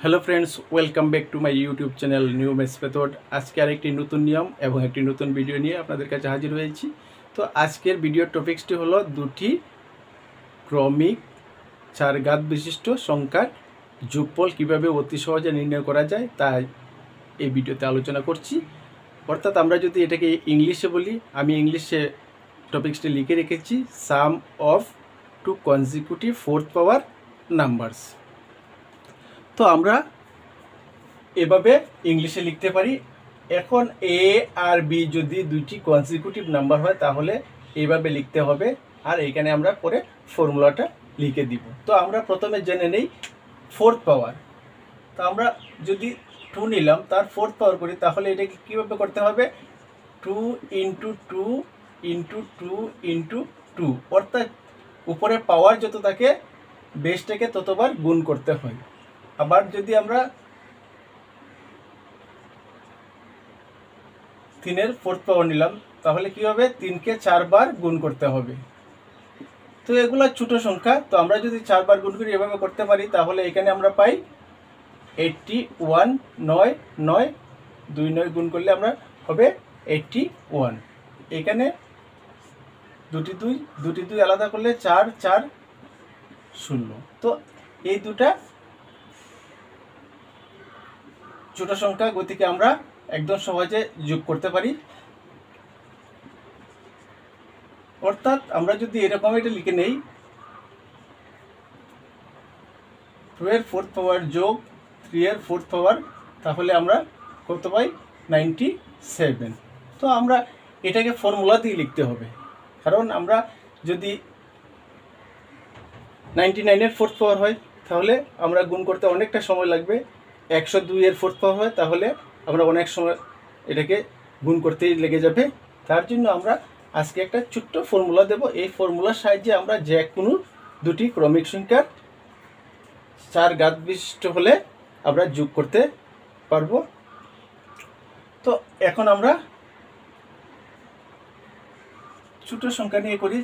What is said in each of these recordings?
Hello friends, welcome back to my YouTube channel new maths method. আজকে আরেকটি নতুন নিয়ম এবং একটি নতুন ভিডিও নিয়ে আপনাদের কাছে হাজির হয়েছি। তো আজকের ভিডিওর টপিক্সটি হলো দুটি ক্রমিক চার ঘাত বিশিষ্ট সংখ্যার যোগফল কীভাবে অতি সহজে নির্ণয় করা যায় তাই এই ভিডিওতে আলোচনা করছি। অর্থাৎ আমরা যদি এটাকে ইংলিশে বলি, আমি ইংলিশে টপিক্সটি লিখে রেখেছি sum of two consecutive fourth power numbers. তো আমরা এভাবে ইংলিশে লিখতে পারি। এখন এ আর বি যদি দুইটি কনজিকিউটিভ নাম্বার হয় তাহলে এইভাবে লিখতে হবে, আর এইখানে আমরা পরে ফর্মুলাটা লিখে দিব। তো আমরা প্রথমে জেনে নেই ফোর্থ পাওয়ার। তো আমরা যদি 2 নিলাম, তার ফোর্থ পাওয়ার করি, তাহলে এটাকে কীভাবে করতে হবে? 2 ইন্টু 2 ইন্টু 2 ইন্টু 2, অর্থাৎ উপরে পাওয়ার যত থাকে বেসটাকে ততবার গুণ করতে হয়। আবার যদি আমরা 3-এর ফোর্থ পাওয়ার নিলাম, তাহলে কি হবে? 3কে 4 বার গুণ করতে হবে। তো এগুলো ছোট সংখ্যা, তো আমরা যদি 4 বার গুণ করি এভাবে করতে পারি, তাহলে এখানে আমরা পাই 81। 9 9 2 9 গুণ করলে আমরা হবে 81। এখানে দুটি দুই আলাদা করলে 4 4 0। তো এই দুটা ছোট সংখ্যা গতিকে আমরা একদম সহজে যোগ করতে পারি। অর্থাৎ আমরা যদি এরকম এটা লিখে নেই 2-এর ফোর্থ পাওয়ার যোগ 3-এর ফোর্থ পাওয়ার, তাহলে আমরা কত পাই? 97। তো আমরা এটাকে ফর্মুলা দিয়ে লিখতে হবে, কারণ আমরা যদি 99-এর ফোর্থ পাওয়ার হয় তাহলে আমরা গুণ করতে অনেকটা সময় লাগবে। 102-এর ফোর্থ পাওয়ার হয় তাহলে আমরা অনেক সময় এটাকে গুণ করতেই লেগে যাবে। তার জন্য আমরা আজকে একটা ছোট্ট ফর্মুলা দেব। এই ফর্মুলার সাহায্যে আমরা যে কোনো দুটি ক্রমিক সংখ্যার চার ঘাত বিশিষ্ট হলে আমরা যোগ করতে পারবো। তো এখন আমরা ছোট সংখ্যা নিয়ে করি।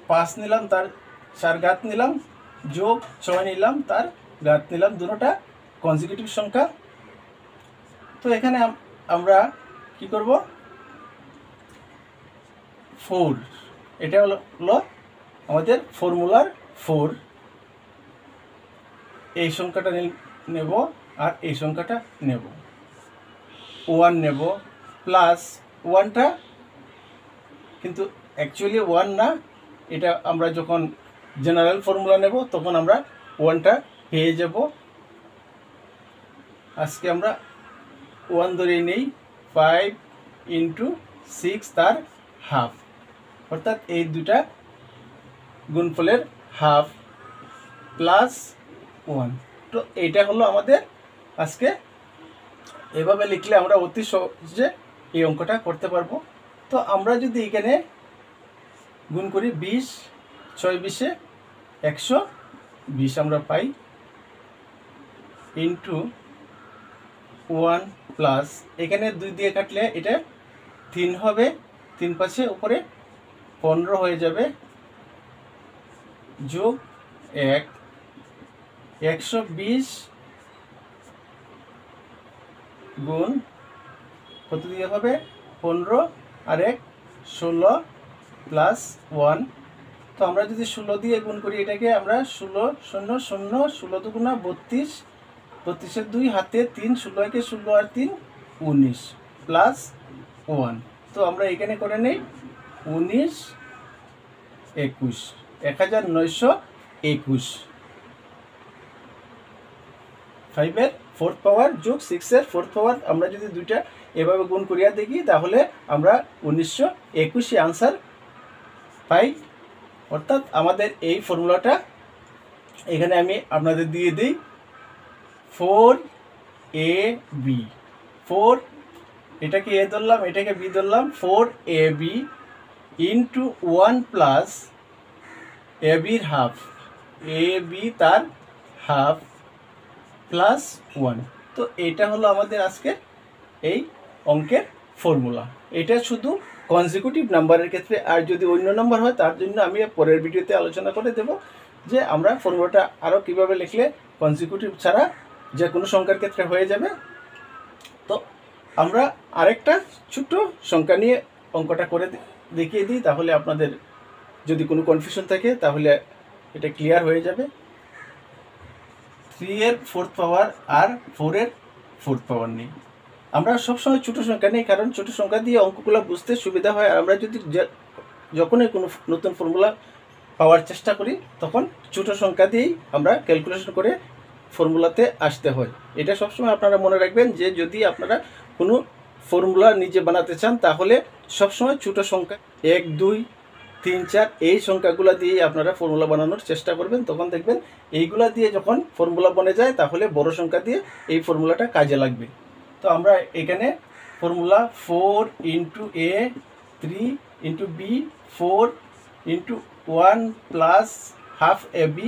5 নিলাম, তার 4 ঘাত নিলাম, যোগ 6 নিলাম, তার ঘাত নিলাম, দুটোটা কনজিকিউটিভ সংখ্যা। তো এখানে আমরা কি করব? 4, এটা হলো আমাদের ফর্মুলার 4। এই সংখ্যাটা নেব আর এই সংখ্যাটা নেব, 1 নেব, প্লাস 1টা কিন্তু অ্যাকচুয়ালি 1 না, এটা আমরা যখন জেনারেল ফর্মুলা নেব তখন আমরা 1টা পেয়ে যাব। আজকে আমরা 1 ধরেই নেই। 5 ইন্টু 6 তার হাফ, অর্থাৎ এই দুটা গুণফলের হাফ প্লাস 1। তো এইটা হলো আমাদের আজকে। এভাবে লিখলে আমরা অতি সহজে এই অঙ্কটা করতে পারবো। তো আমরা যদি এখানে গুণ করি 20, 6 20-এ 120 আমরা পাই, ইন্টু 1 প্লাস এখানে 2 দিয়ে কাটলে এটা 3 হবে, 3 পাশে উপরে 15 হয়ে যাবে, যোগ 1, 120 গুণ কত দিয়ে হবে? 15 আর 1 16 প্লাস 1। তো আমরা যদি 16 দিয়ে গুণ করি এটাকে, আমরা 16 0 0 16 দুগুণা 32, 32-এর 2 হাতে 3, 16 একে 16 আর 3 19 প্লাস 1। তো আমরা এখানে করে নেই 19 21, 1921। 5-এর ফোর্থ পাওয়ার যোগ 6-এর ফোর্থ পাওয়ার, আমরা যদি দুইটা এভাবে গুণ করিয়া দেখি তাহলে আমরা 1921 আনসার পাই। অর্থাৎ আমাদের এই ফর্মুলাটা এখানে আমি আপনাদের দিয়ে দিই। 4AB, 4 এটাকে এ ধরলাম, এটাকে বি ধরলাম, 4AB ইন্টু 1 প্লাস এবির হাফ, এবি তার হাফ প্লাস 1। তো এটা হলো আমাদের আজকের এই অঙ্কের ফর্মুলা। এটা শুধু কনজিকিউটিভ নাম্বারের ক্ষেত্রে, আর যদি অন্য নাম্বার হয় তার জন্য আমি পরের ভিডিওতে আলোচনা করে দেব যে আমরা ফর্মুলাটা আরও কীভাবে লিখলে কনজিকিউটিভ ছাড়া যে কোনো সংখ্যার ক্ষেত্রে হয়ে যাবে। তো আমরা আরেকটা ছোট সংখ্যা নিয়ে অঙ্কটা করে দেখিয়ে দিই, তাহলে আপনাদের যদি কোনো কনফিউশন থাকে তাহলে এটা ক্লিয়ার হয়ে যাবে। 3 এর 4th পাওয়ার আর 4 এর 4th পাওয়ার নেই। আমরা সবসময় ছোটো সংখ্যা নেই, কারণ ছোটো সংখ্যা দিয়ে অঙ্কগুলো বুঝতে সুবিধা হয়। আর আমরা যদি যখনই কোনো নতুন ফর্মুলা পাওয়ার চেষ্টা করি তখন ছোটো সংখ্যা দিয়েই আমরা ক্যালকুলেশন করে ফর্মুলাতে আসতে হয়। এটা সবসময় আপনারা মনে রাখবেন যে যদি আপনারা কোনো ফর্মুলা নিজে বানাতে চান তাহলে সবসময় ছোটো সংখ্যা 1, 2, 3, 4 এই সংখ্যাগুলো দিয়েই আপনারা ফর্মুলা বানানোর চেষ্টা করবেন। তখন দেখবেন এইগুলা দিয়ে যখন ফর্মুলা বনে যায় তাহলে বড় সংখ্যা দিয়ে এই ফর্মুলাটা কাজে লাগবে। তো আমরা এখানে formula 4 into A 3 into B 4 into 1 plus half A B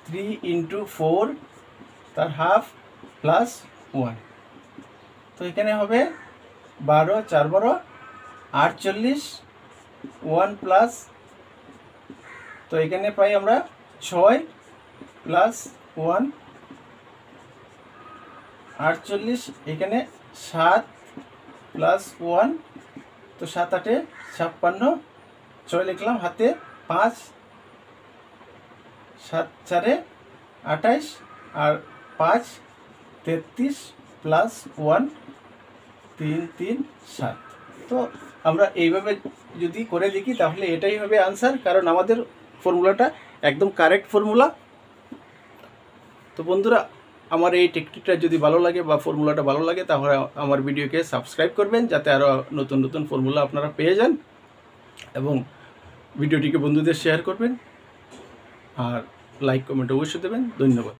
3 into 4 তার হাফ প্লাস 1। তো এখানে হবে 12 4 12 48 1 প্লাস, তো এখানে পাই আমরা 6 প্লাস 1 48, এখানে 7 প্লাস 1, তো 7 8 56, 6 লিখলাম হাতে 5, 7 4 28 আর 5 33 প্লাস 1 3 3 7। তো আমরা এইভাবে যদি করে দেখি তাহলে এটাই হবে আনসার, কারণ আমাদের ফর্মুলাটা একদম কারেক্ট ফর্মুলা। তো বন্ধুরা, আমার এই টেকনিকটা যদি ভালো লাগে বা ফর্মুলাটা ভালো লাগে তাহলে আমার ভিডিওকে সাবস্ক্রাইব করবেন, যাতে আরও নতুন নতুন ফর্মুলা আপনারা পেয়ে যান, এবং ভিডিওটিকে বন্ধুদের শেয়ার করবেন আর লাইক কমেন্ট অবশ্যই দেবেন। ধন্যবাদ।